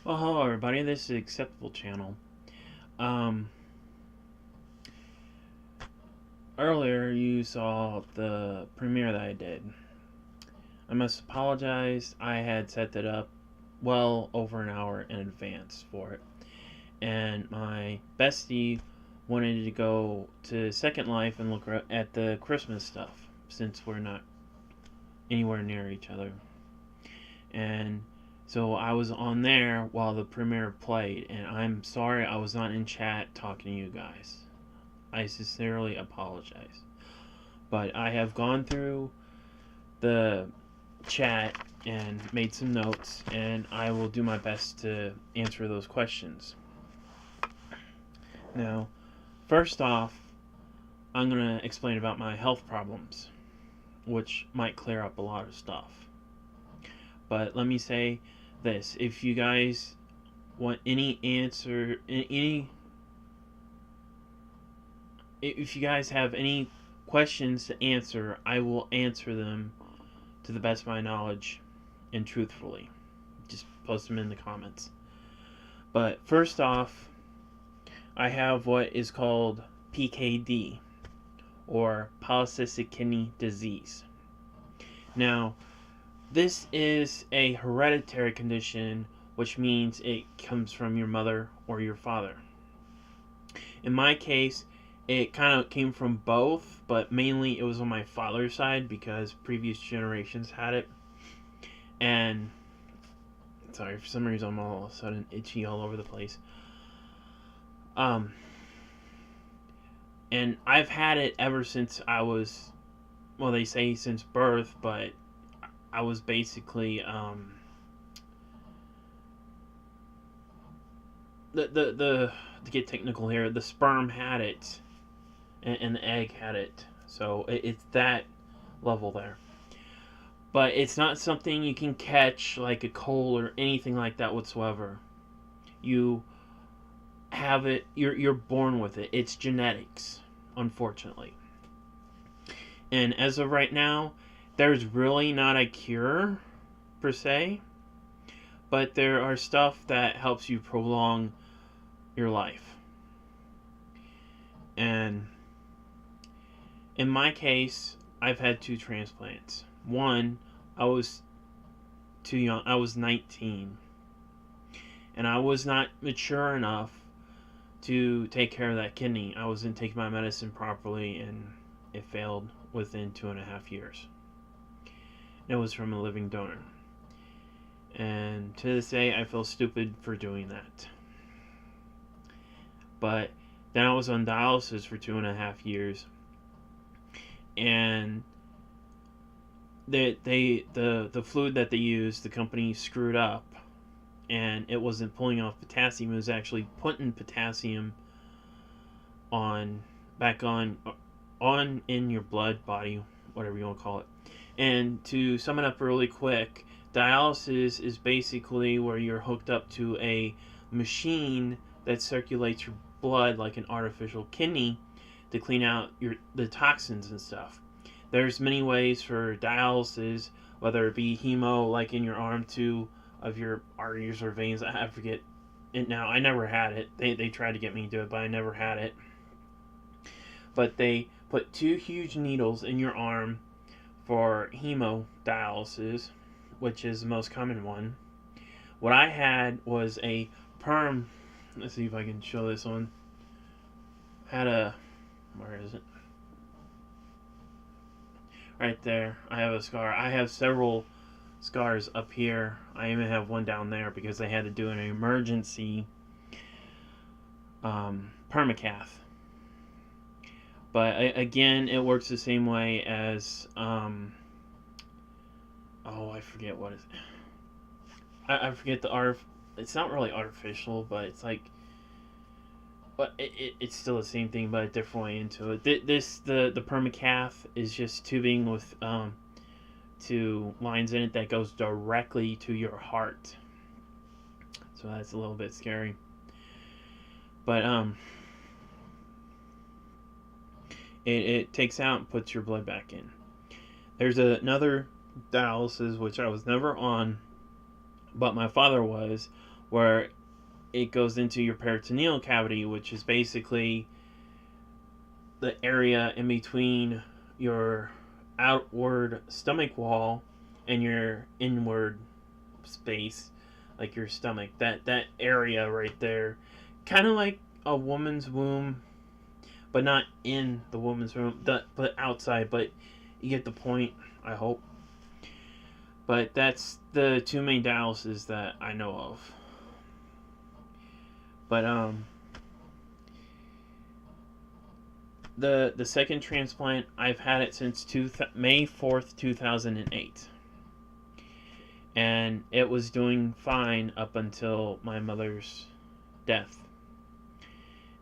Well, hello everybody. This is Acceptable Channel. Um, Earlier you saw the premiere that I did. I must apologize. I had set that up well over an hour in advance for it, and my bestie wanted to go to Second Life and look at the Christmas stuff since we're not anywhere near each other. And so I was on there while the premiere played, and I'm sorry I was not in chat talking to you guys. I sincerely apologize. But I have gone through the chat and made some notes, and I will do my best to answer those questions. Now, first off, I'm going to explain about my health problems, which might clear up a lot of stuff. But let me say this, if you guys want any answer, if you guys have any questions to answer, I will answer them to the best of my knowledge and truthfully. Just post them in the comments. But first off, I have what is called PKD, or polycystic kidney disease. Now, this is a hereditary condition, which means it comes from your mother or your father. In my case, it kind of came from both, but mainly it was on my father's side because previous generations had it. And sorry, for some reason I'm all of a sudden itchy all over the place. Um, and I've had it ever since I was, well, they say since birth, but I was basically the to get technical here, the sperm had it, and the egg had it, so it's that level there. But it's not something you can catch like a cold or anything like that whatsoever. You have it. You're born with it. It's genetics, unfortunately. And as of right now, there's really not a cure per se, but there are stuff that helps you prolong your life. And in my case, I've had two transplants. One, I was too young. I was 19, and I was not mature enough to take care of that kidney. I wasn't taking my medicine properly, and it failed within 2.5 years. It was from a living donor. And to this day, I feel stupid for doing that. But then I was on dialysis for 2.5 years, and the fluid that they used, the company screwed up, and it wasn't pulling off potassium. It was actually putting potassium on back on in your blood, body, whatever you want to call it. And to sum it up really quick, dialysis is basically where you're hooked up to a machine that circulates your blood like an artificial kidney to clean out the toxins and stuff. There's many ways for dialysis, whether it be hemo, like in your arm, two of your arteries or veins. I forget it now. I never had it. They tried to get me to do it, but I never had it. But they put two huge needles in your arm for hemodialysis, which is the most common one. What I had was a perm. Let's see if I can show this one. Had a, where is it? Right there. I have a scar. I have several scars up here. I even have one down there because they had to do an emergency permacath. But again, it works the same way as oh, I forget what is. I forget the art. It's not really artificial, but it's like, but it's still the same thing, but a different way into it. The permacath is just tubing with two lines in it that goes directly to your heart. So that's a little bit scary. But it takes out and puts your blood back in. There's another dialysis which I was never on, but my father was, where it goes into your peritoneal cavity, which is basically the area in between your outward stomach wall and your inward space, like your stomach. That area right there, kind of like a woman's womb, but not in the woman's womb, but outside. But you get the point, I hope. But that's the two main dialysis that I know of. But the second transplant, I've had it since May 4th, 2008. And it was doing fine up until my mother's death.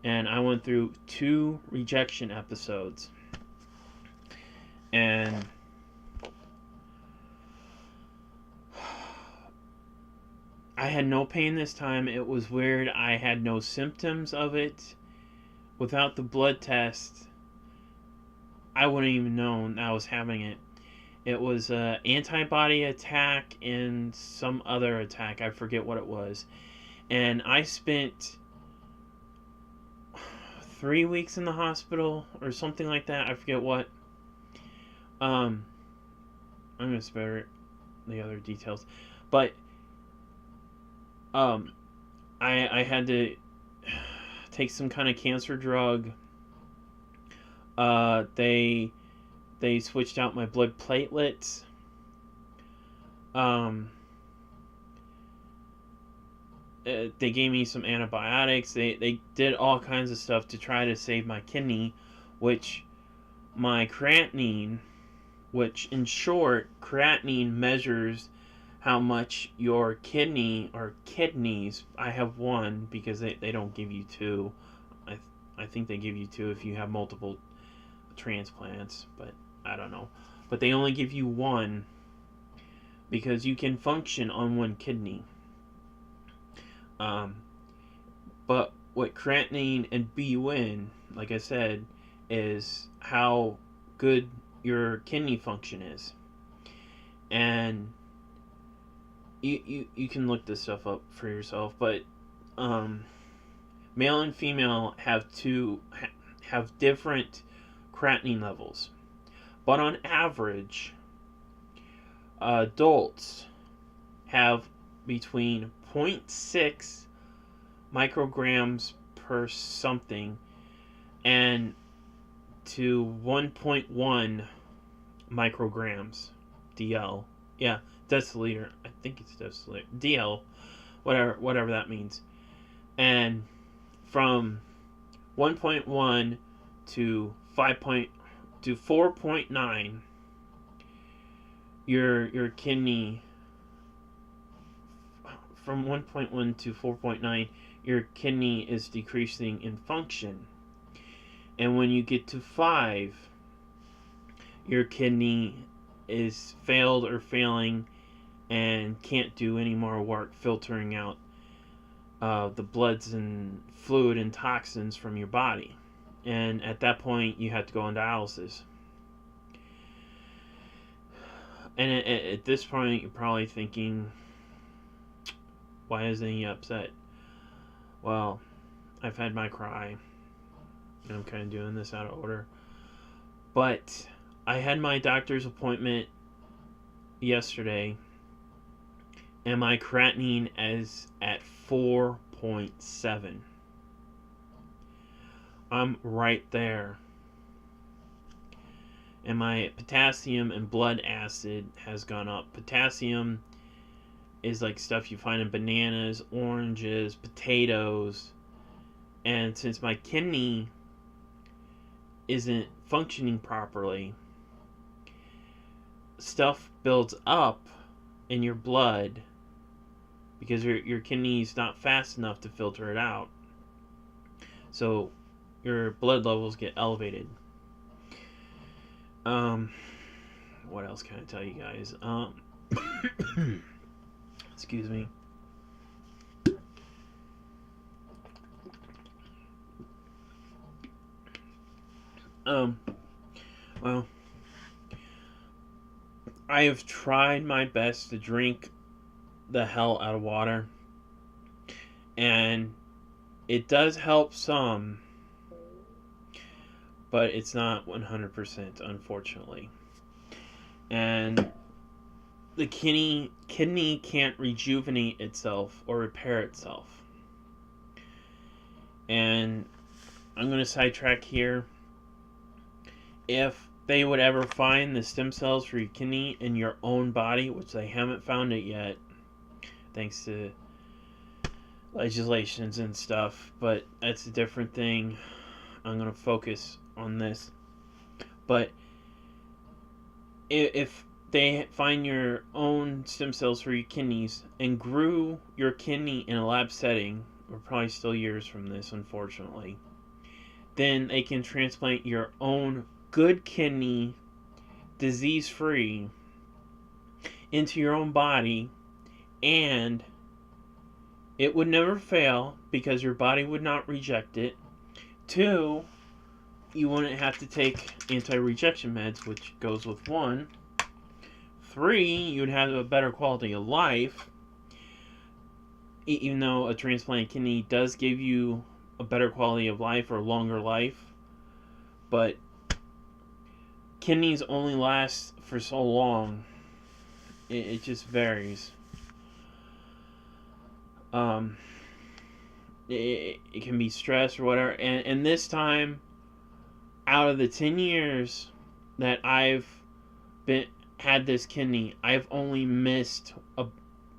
And I went through 2 rejection episodes. And I had no pain this time. It was weird. I had no symptoms of it. Without the blood test, I wouldn't even known I was having it. It was an antibody attack and some other attack. I forget what it was. And I spent 3 weeks in the hospital or something like that. I forget what. I'm going to spare the other details. But I had to take some kind of cancer drug. They switched out my blood platelets. They gave me some antibiotics. They did all kinds of stuff to try to save my kidney, which my creatinine, which in short, creatinine measures how much your kidney or kidneys, I have one because they don't give you 2. I think they give you 2 if you have multiple transplants, but I don't know. But they only give you 1 because you can function on 1 kidney. But what creatinine and BUN, like I said, is how good your kidney function is. And you can look this stuff up for yourself, but male and female have different creatinine levels. But on average, adults have between 0.6 micrograms per something and to 1.1 micrograms DL. Yeah, deciliter. I think it's deciliter. DL, whatever that means. And from 1.1 to 4.9, your kidney, from 1.1 to 4.9, your kidney is decreasing in function. And when you get to 5, your kidney is failed or failing and can't do any more work filtering out the bloods and fluid and toxins from your body. And at that point, you have to go on dialysis. And at this point, you're probably thinking, why isn't he upset? Well, I've had my cry. And I'm kind of doing this out of order. But I had my doctor's appointment yesterday. And my creatinine is at 4.7. I'm right there. And my potassium and blood acid has gone up. Potassium is like stuff you find in bananas, oranges, potatoes. And since my kidney isn't functioning properly, stuff builds up in your blood because your kidney's not fast enough to filter it out. So your blood levels get elevated. What else can I tell you guys? Excuse me. Well, I have tried my best to drink the hell out of water. And it does help some, but it's not 100%, unfortunately. And the kidney can't rejuvenate itself or repair itself. And I'm going to sidetrack here. If they would ever find the stem cells for your kidney in your own body, which they haven't found it yet, thanks to legislations and stuff, but that's a different thing. I'm going to focus on this. But if they find your own stem cells for your kidneys and grew your kidney in a lab setting, we're probably still years from this, unfortunately, then they can transplant your own good kidney, disease-free, into your own body, and it would never fail because your body would not reject it. 2, you wouldn't have to take anti-rejection meds, which goes with 1. 3, you'd have a better quality of life, even though a transplanted kidney does give you a better quality of life or longer life. But kidneys only last for so long. It just varies. It can be stress or whatever. And this time, out of the 10 years that I've had this kidney, I've only missed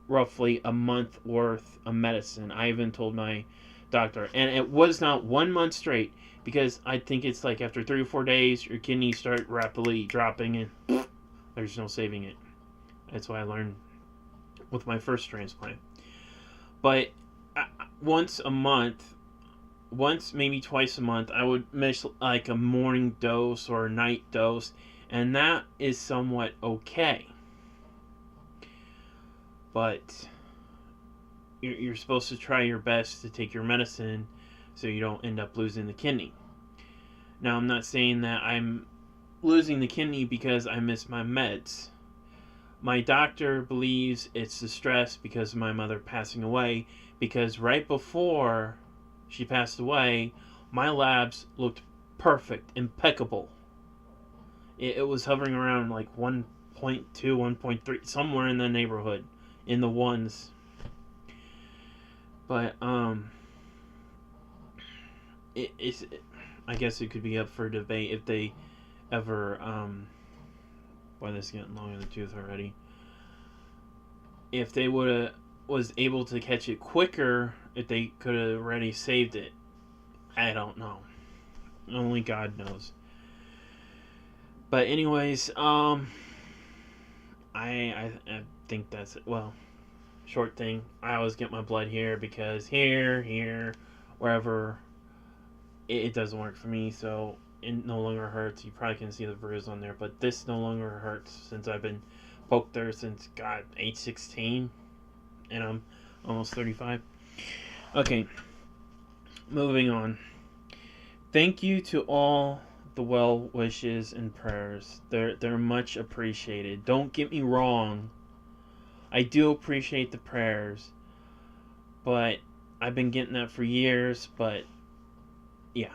roughly a month worth of medicine. I even told my doctor, and it was not 1 month straight, because I think it's like after 3 or 4 days your kidneys start rapidly dropping and there's no saving it. That's what I learned with my first transplant. But once a month, once maybe twice a month, I would miss like a morning dose or a night dose, and that is somewhat okay. But you're supposed to try your best to take your medicine so you don't end up losing the kidney. Now, I'm not saying that I'm losing the kidney because I miss my meds. My doctor believes it's the stress because of my mother passing away, because right before she passed away, my labs looked perfect, impeccable. It was hovering around like 1.2, 1.3, somewhere in the neighborhood, in the ones. But I guess it could be up for debate if they ever boy, this is getting long in the tooth already. If they was able to catch it quicker, if they could have already saved it, I don't know. Only God knows. But anyways, I think that's it. Well, short thing. I always get my blood here because here, wherever, it doesn't work for me. So it no longer hurts. You probably can see the bruise on there, but this no longer hurts since I've been poked there since age 16, and I'm almost 35. Okay, moving on. Thank you to all the well wishes and prayers. They're much appreciated. Don't get me wrong. I do appreciate the prayers, but I've been getting that for years. But yeah.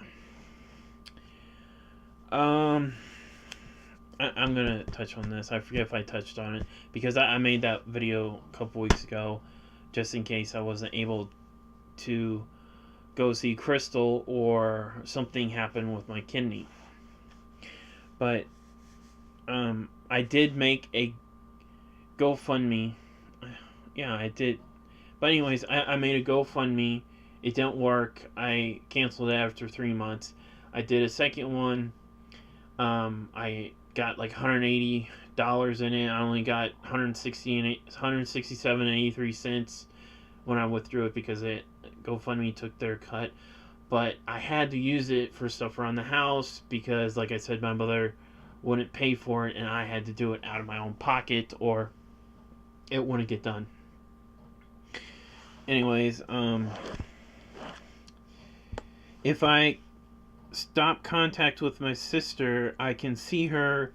I'm gonna touch on this. I forget if I touched on it because I made that video a couple weeks ago, just in case I wasn't able to go see Crystal or something happened with my kidney. But I did make a GoFundMe. Yeah, I did. But anyways, I made a GoFundMe. It didn't work. I canceled it after 3 months. I did a second one. I got like $180 in it. I only got $167.83 when I withdrew it because GoFundMe took their cut. But I had to use it for stuff around the house because, like I said, my mother wouldn't pay for it, and I had to do it out of my own pocket, or it wouldn't get done. Anyways, if I stop contact with my sister, I can see her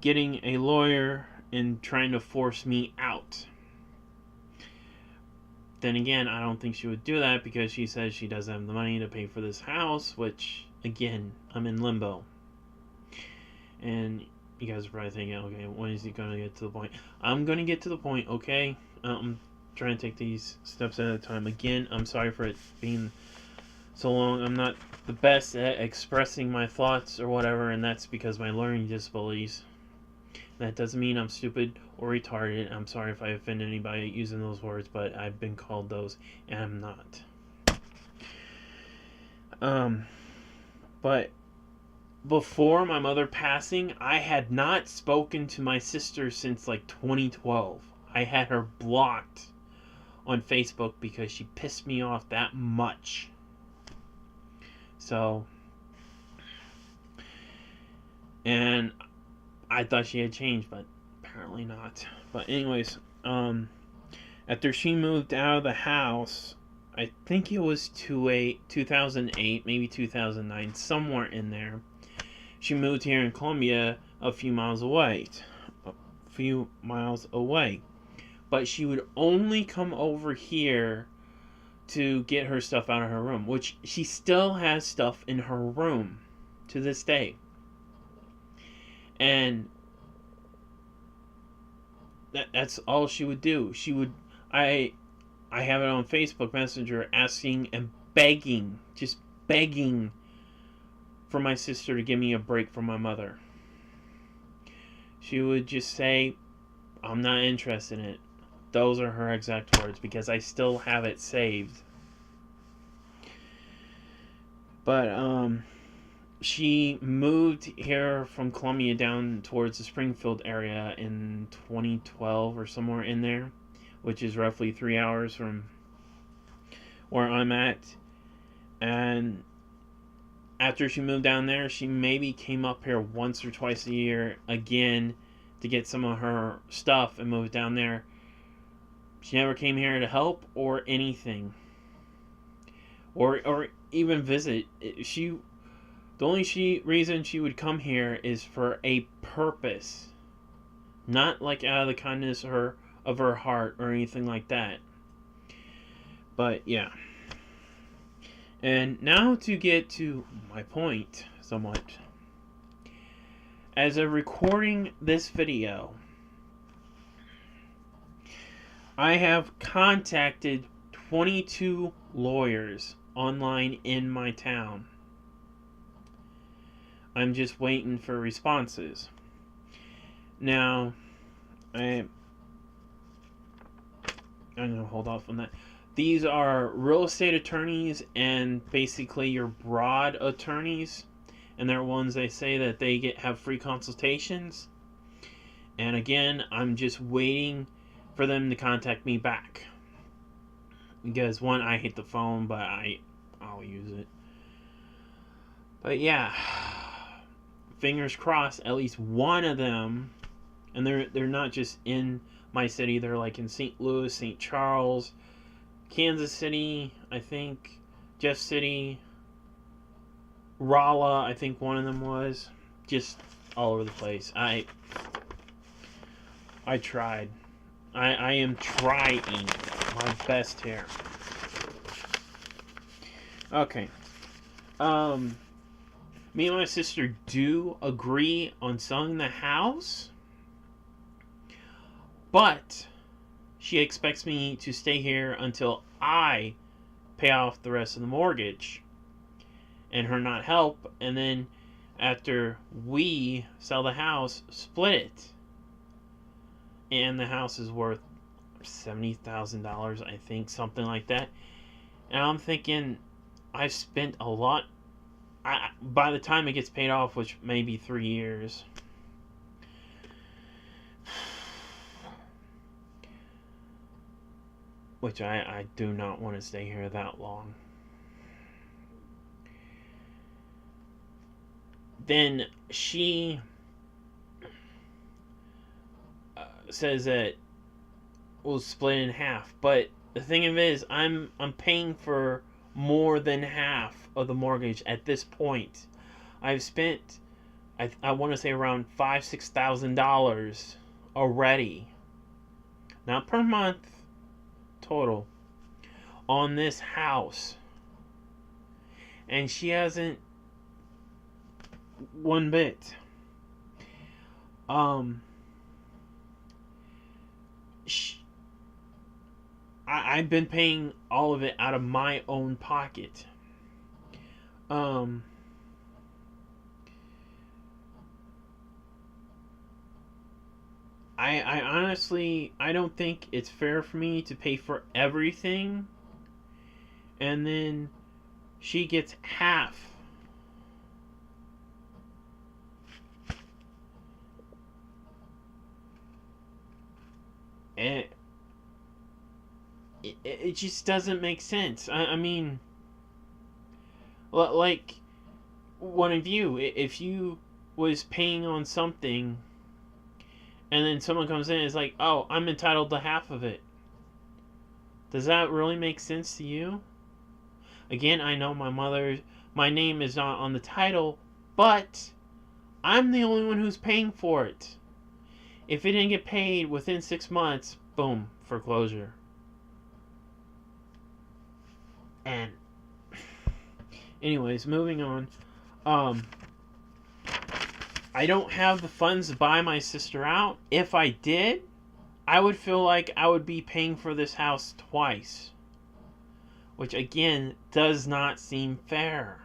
getting a lawyer and trying to force me out. then again, I don't think she would do that because she says she doesn't have the money to pay for this house, which, again, I'm in limbo. And you guys are probably thinking, okay, when is he going to get to the point? I'm going to get to the point, okay? I'm trying to take these steps at a time. Again, I'm sorry for it being so long. I'm not the best at expressing my thoughts or whatever, and that's because of my learning disabilities. That doesn't mean I'm stupid or retarded. I'm sorry if I offend anybody using those words, but I've been called those, and I'm not. But before my mother passing, I had not spoken to my sister since like 2012. I had her blocked on Facebook because she pissed me off that much. So, and I thought she had changed, but apparently not. But anyways, after she moved out of the house, I think it was 2008, maybe 2009, somewhere in there. She moved here in Columbia a few miles away. But she would only come over here to get her stuff out of her room, which she still has stuff in her room to this day. And that's all she would do. I have it on Facebook Messenger asking and begging, just begging for my sister to give me a break from my mother. She would just say, I'm not interested in it. Those are her exact words, because I still have it saved. But she moved here from Columbia down towards the Springfield area in 2012 or somewhere in there, which is roughly 3 hours from where I'm at. And after she moved down there, she maybe came up here once or twice a year again to get some of her stuff and moved down there. She never came here to help or anything, or even visit. The only reason she would come here is for a purpose, not like out of the kindness of her heart or anything like that. But yeah. And now to get to my point somewhat. As of recording this video, I have contacted 22 lawyers online in my town. I'm just waiting for responses. Now, I'm going to hold off on that. These are real estate attorneys and basically your broad attorneys. And they're ones they say that they have free consultations. And again, I'm just waiting for them to contact me back. Because one, I hate the phone, but I'll use it. But yeah, fingers crossed, at least one of them, and they're not just in my city, they're like in St. Louis, St. Charles, Kansas City, I think, Jeff City, Rolla, I think one of them was. Just all over the place. I tried. I am trying my best here. Okay. Me and my sister do agree on selling the house, but she expects me to stay here until I pay off the rest of the mortgage and her not help, and then after we sell the house, split it. And the house is worth $70,000, I think, something like that. And I'm thinking, I've spent a lot. By the time it gets paid off, which may be 3 years, which I do not want to stay here that long. Then she says that we'll split in half, but the thing of it is, I'm paying for more than half of the mortgage at this point. I've spent, I want to say around $5,000-$6,000 already, not per month, total. on this house, and she hasn't one bit. I've been paying all of it out of my own pocket. Um, I honestly, I don't think it's fair for me to pay for everything, and then she gets half. And it just doesn't make sense. I mean, like, one of you, if you was paying on something, and then someone comes in and is like, oh, I'm entitled to half of it. Does that really make sense to you? Again, I know my name is not on the title, but I'm the only one who's paying for it. If it didn't get paid within 6 months, boom, foreclosure. And anyways, moving on. I don't have the funds to buy my sister out. If I did, I would feel like I would be paying for this house twice. Which, again, does not seem fair.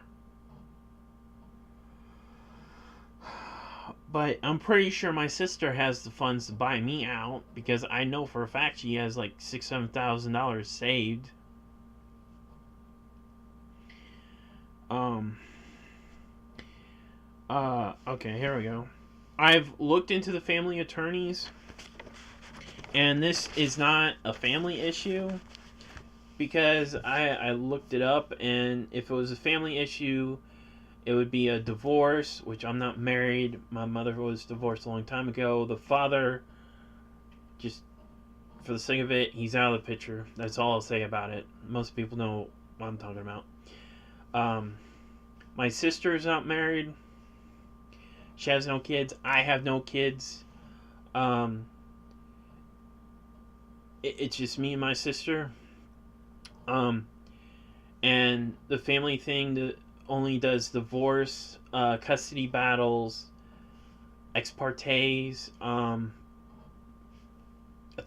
But I'm pretty sure my sister has the funds to buy me out, because I know for a fact she has like $6,000-7,000 saved. Okay, here we go. I've looked into the family attorneys, and this is not a family issue, because I looked it up, and if it was a family issue, it would be a divorce, which I'm not married. My mother was divorced a long time ago. The father, just for the sake of it, he's out of the picture. That's all I'll say about it. Most people know what I'm talking about. My sister is not married. She has no kids. I have no kids. It's just me and my sister. And the family thing that only does divorce, custody battles, ex partes,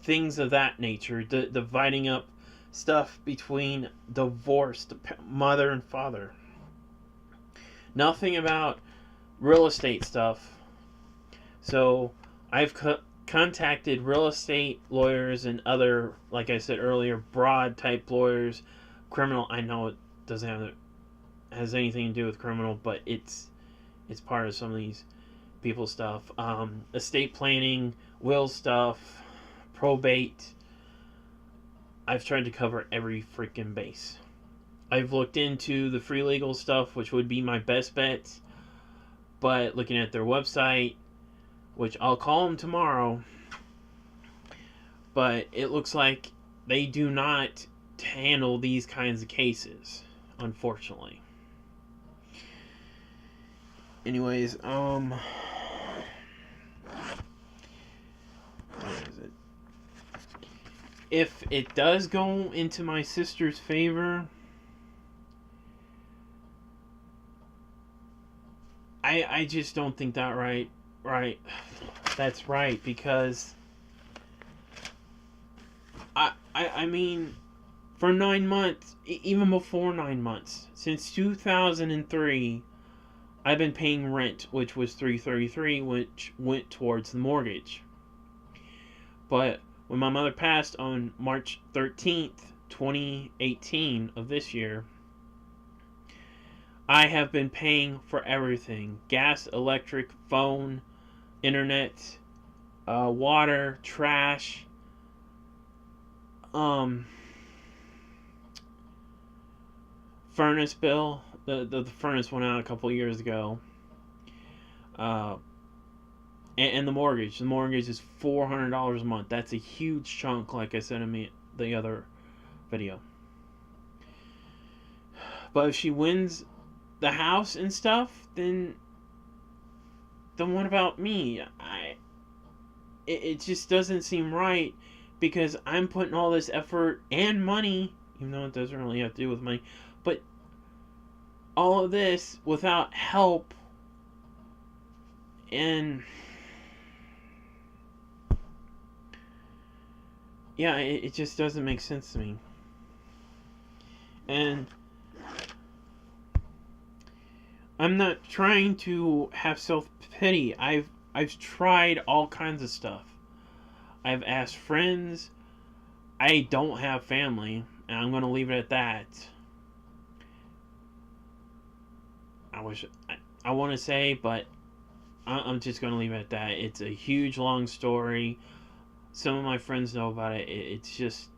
things of that nature, dividing up stuff between divorced mother and father. Nothing about real estate stuff. So I've contacted real estate lawyers and other, like I said earlier, broad type lawyers. Criminal, I know it doesn't has anything to do with criminal, but it's part of some of these people's stuff. Estate planning, will stuff, probate. I've tried to cover every freaking base. I've looked into the free legal stuff, which would be my best bet, but looking at their website, which I'll call them tomorrow, but it looks like they do not handle these kinds of cases, unfortunately. Anyways, what is it? If it does go into my sister's favor, I just don't think that right. That's right, because I mean, for 9 months, even before 9 months, since 2003, I've been paying rent, which was $333, which went towards the mortgage. But when my mother passed on March 13th, 2018 of this year, I have been paying for everything: gas, electric, phone, internet, water, trash, furnace bill. The furnace went out a couple of years ago. And the mortgage. The mortgage is $400 a month. That's a huge chunk, like I said in the other video. But if she wins the house and stuff, then what about me? It just doesn't seem right, because I'm putting all this effort and money, even though it doesn't really have to do with money. But all of this without help, and yeah, it just doesn't make sense to me. And I'm not trying to have self-pity. I've tried all kinds of stuff. I've asked friends. I don't have family, and I'm going to leave it at that. I want to say, but I'm just going to leave it at that. It's a huge, long story. Some of my friends know about it. It's just,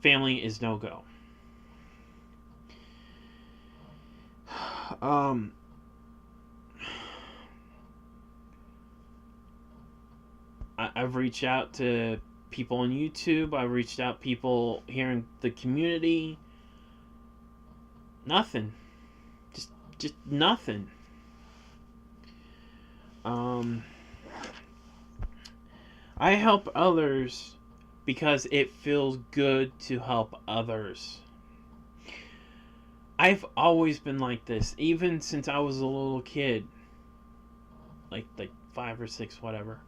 family is no go. I've reached out to people on YouTube. I've reached out people here in the community. Nothing. Just nothing. I help others because it feels good to help others. I've always been like this, even since I was a little kid. Like 5 or 6, whatever.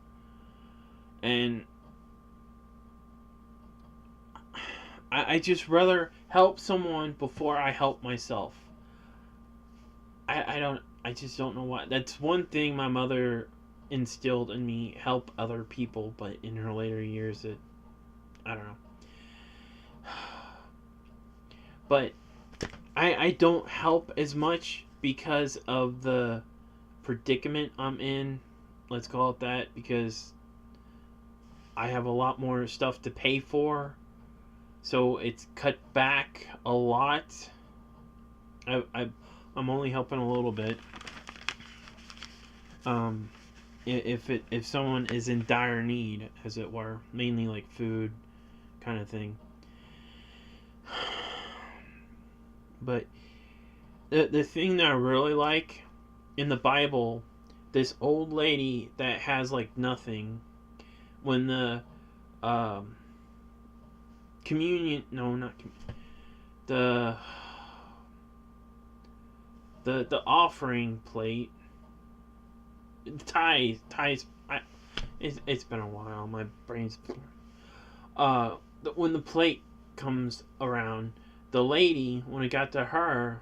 And I just rather help someone before I help myself. I just don't know why. That's one thing my mother instilled in me, help other people, but in her later years I don't know. But I don't help as much because of the predicament I'm in. Let's call it that, because I have a lot more stuff to pay for. So it's cut back a lot. I'm only helping a little bit. If someone is in dire need, as it were, mainly like food kind of thing. But the thing that I really like in the Bible, this old lady that has like nothing, when the communion, no, not the offering plate, tithes. It's been a while. My brain's when the plate comes around, the lady, when it got to her,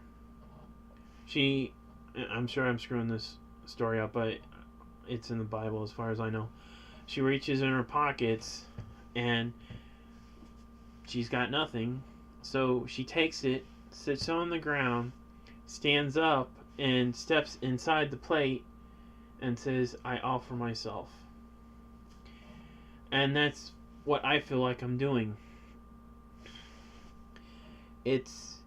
I'm sure I'm screwing this story up, but it's in the Bible as far as I know. She reaches in her pockets and she's got nothing. So she takes it, sits on the ground, stands up, and steps inside the plate and says, I offer myself. And that's what I feel like I'm doing. It's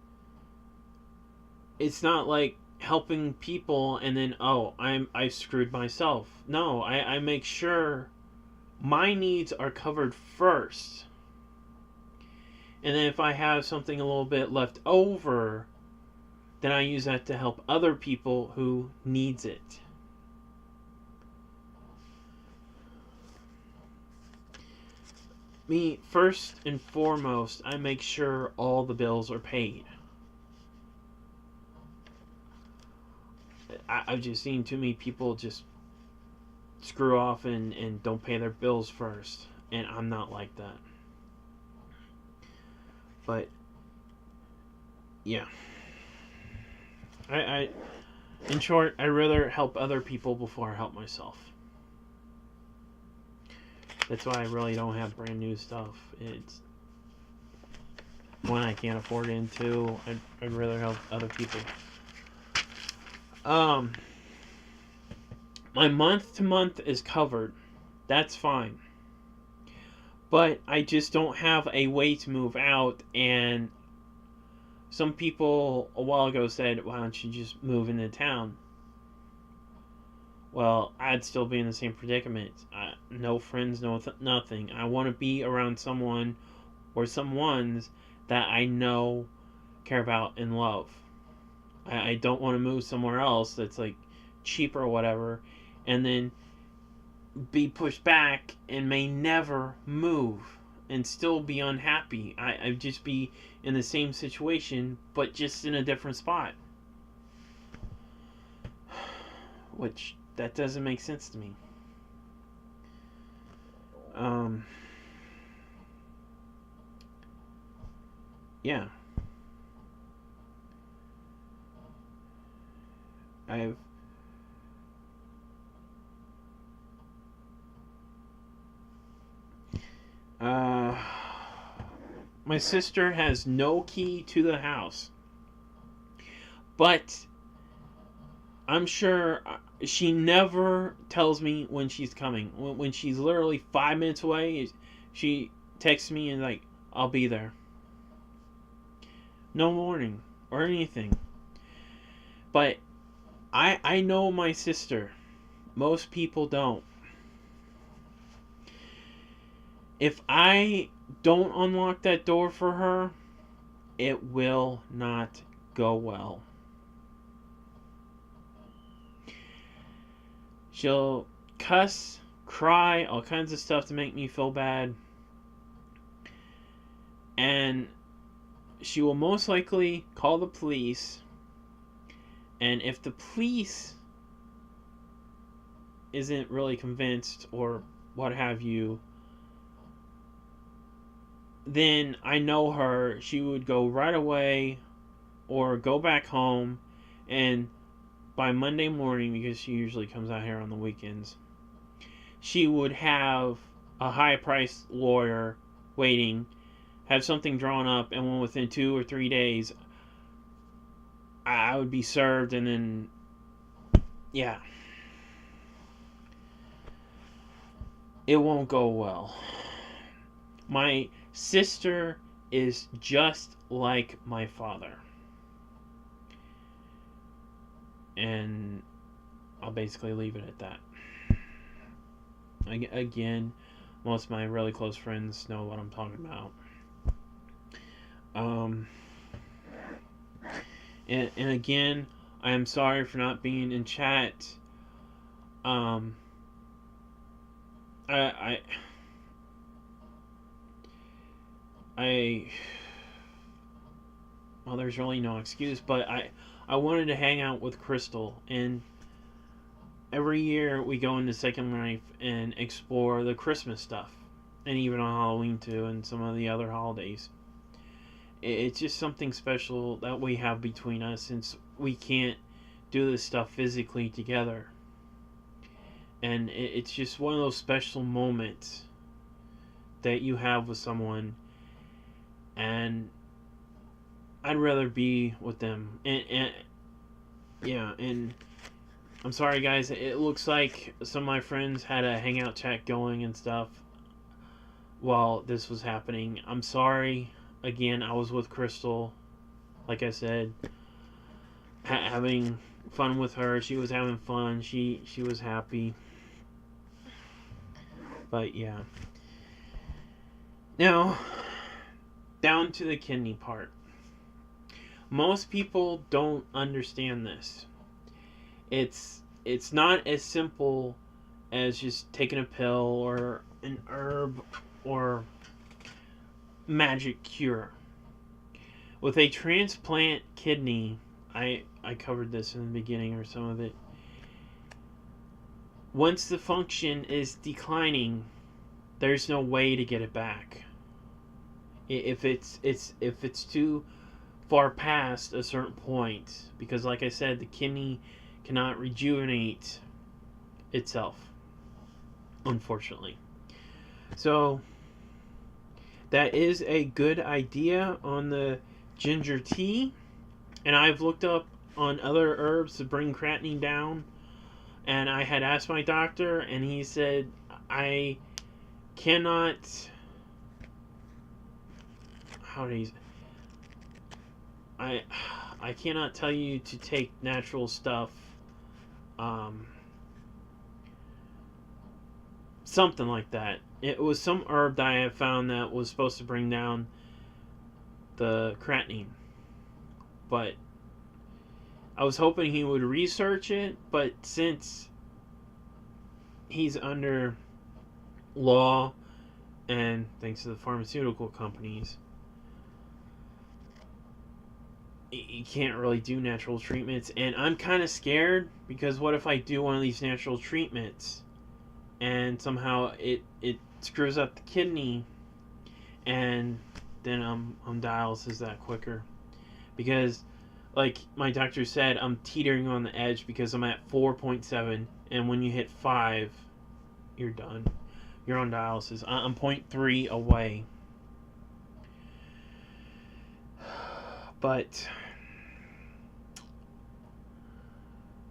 not like helping people and then, oh, I screwed myself. No, I make sure my needs are covered first. And then if I have something a little bit left over, then I use that to help other people who needs it. Me, first and foremost, I make sure all the bills are paid. I've just seen too many people just screw off and don't pay their bills first. And I'm not like that. But yeah, I in short, I rather help other people before I help myself. That's why I really don't have brand new stuff. It's one, I can't afford it, and two, I'd rather help other people. My month to month is covered. That's fine. But I just don't have a way to move out, and some people a while ago said, why don't you just move into town? Well, I'd still be in the same predicament. No friends, nothing. I want to be around someone or someones that I know, care about, and love. I don't want to move somewhere else that's like cheaper or whatever, and then be pushed back and may never move. and still be unhappy. I'd just be in the same situation, but just in a different spot. Which, that doesn't make sense to me. Yeah. I've my sister has no key to the house, but I'm sure she never tells me when she's coming. When she's literally 5 minutes away, she texts me and like, I'll be there. No warning or anything. But I know my sister. Most people don't. If I don't unlock that door for her, it will not go well. She'll cuss, cry, all kinds of stuff to make me feel bad. And she will most likely call the police. And if the police isn't really convinced or what have you, then I know her. She would go right away or go back home, and by Monday morning, because she usually comes out here on the weekends, she would have a high-priced lawyer waiting, have something drawn up, and within 2 or 3 days, I would be served, and then, yeah. It won't go well. My sister is just like my father. And I'll basically leave it at that. Again, most of my really close friends know what I'm talking about. And again, I am sorry for not being in chat. Well, there's really no excuse, but I wanted to hang out with Crystal, and every year we go into Second Life and explore the Christmas stuff, and even on Halloween too, and some of the other holidays. It's just something special that we have between us, since we can't do this stuff physically together. And it's just one of those special moments that you have with someone, and I'd rather be with them. And yeah, and I'm sorry guys, it looks like some of my friends had a hangout chat going and stuff while this was happening. I'm sorry. Again, I was with Crystal, like I said, having fun with her. She was having fun. She was happy. But yeah. Now, down to the kidney part. Most people don't understand this. It's not as simple as just taking a pill or an herb or magic cure. With a transplant kidney, I covered this in the beginning, or some of it. Once the function is declining, there's no way to get it back. If it's too far past a certain point, because like I said, the kidney cannot rejuvenate itself, unfortunately. So that is a good idea on the ginger tea, and I've looked up on other herbs to bring creatinine down, and I had asked my doctor, and he said I cannot, I cannot tell you to take natural stuff, something like that. It was some herb that I had found that was supposed to bring down the creatinine, but I was hoping he would research it, but since he's under law And thanks to the pharmaceutical companies, you can't really do natural treatments. And I'm kind of scared because what if I do one of these natural treatments and somehow it screws up the kidney, and then I'm dialysis that quicker, because like my doctor said, I'm teetering on the edge because I'm at 4.7, and when you hit 5, you're done. You're on dialysis. I'm 0.3 away. But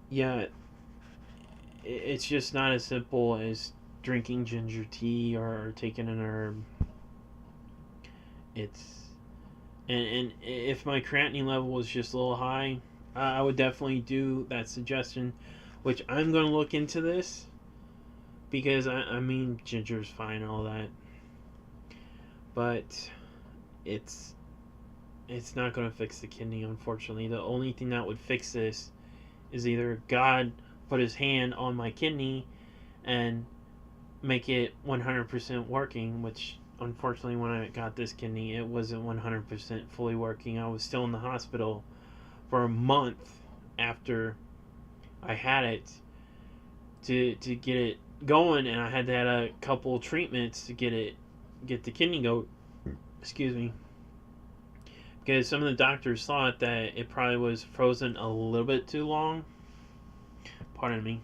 yeah, it's just not as simple as drinking ginger tea or taking an herb. It's and if my creatinine level was just a little high, I would definitely do that suggestion, which I'm going to look into this, because I mean ginger's fine and all that, but it's not going to fix the kidney, unfortunately. The only thing that would fix this is either God put his hand on my kidney and make it 100% working, which unfortunately when I got this kidney it wasn't 100% fully working. I was still in the hospital for a month after I had it to get it going, and I had to have a couple treatments to get the kidney go. Excuse me. Because some of the doctors thought that it probably was frozen a little bit too long. Pardon me.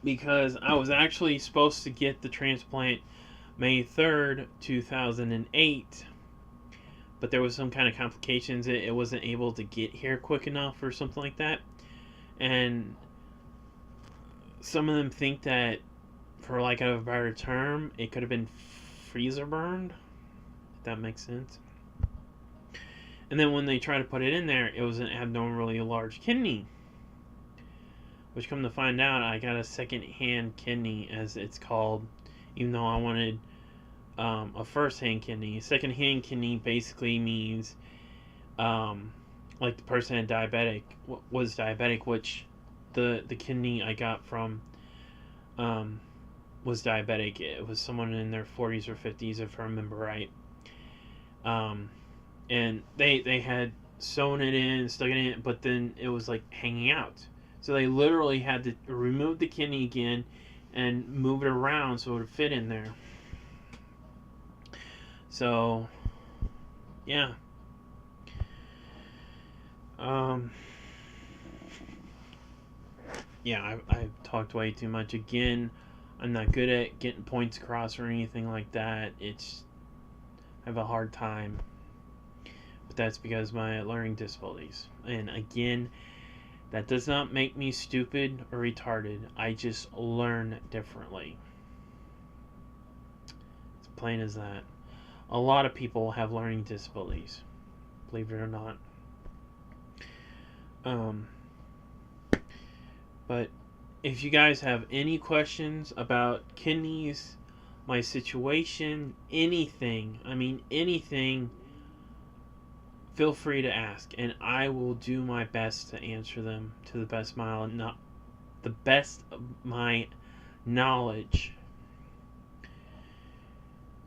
Because I was actually supposed to get the transplant May 3rd, 2008, but there was some kind of complications. It wasn't able to get here quick enough or something like that. And some of them think that, for lack of a better term, it could have been freezer burned, if that makes sense. And then when they tried to put it in there, it was an abnormally large kidney. Which, come to find out, I got a second-hand kidney, as it's called, even though I wanted a first-hand kidney. Second-hand kidney basically means, like the person was diabetic, which the kidney I got from was diabetic. It was someone in their 40s or 50s, if I remember right. And they had sewn it in, stuck it in, but then it was like hanging out. So they literally had to remove the kidney again and move it around so it would fit in there. So, yeah. Yeah, I've talked way too much. Again, I'm not good at getting points across or anything like that. I have a hard time. But that's because of my learning disabilities. And again, that does not make me stupid or retarded. I just learn differently. It's plain as that. A lot of people have learning disabilities, believe it or not. But if you guys have any questions about kidneys, my situation, anything, feel free to ask, and I will do my best to answer them to the best of my knowledge.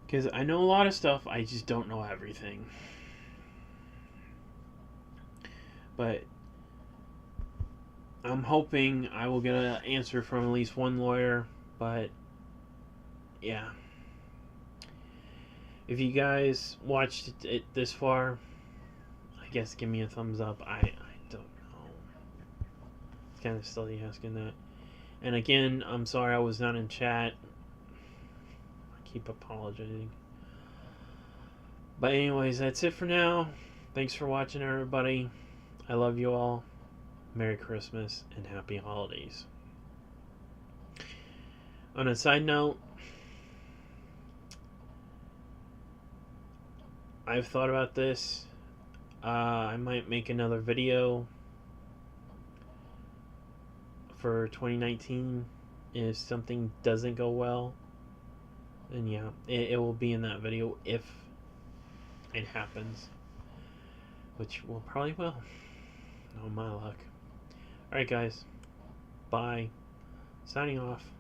Because I know a lot of stuff, I just don't know everything. But I'm hoping I will get an answer from at least one lawyer. But yeah, if you guys watched it this far, I guess give me a thumbs up. I don't know. It's kind of silly asking that. And again, I'm sorry I was not in chat. I keep apologizing. But anyways, that's it for now. Thanks for watching, everybody. I love you all. Merry Christmas and Happy Holidays. On a side note, I've thought about this. I might make another video for 2019 if something doesn't go well. And yeah, it will be in that video if it happens, which will probably will. Oh my luck. Alright guys, bye. Signing off.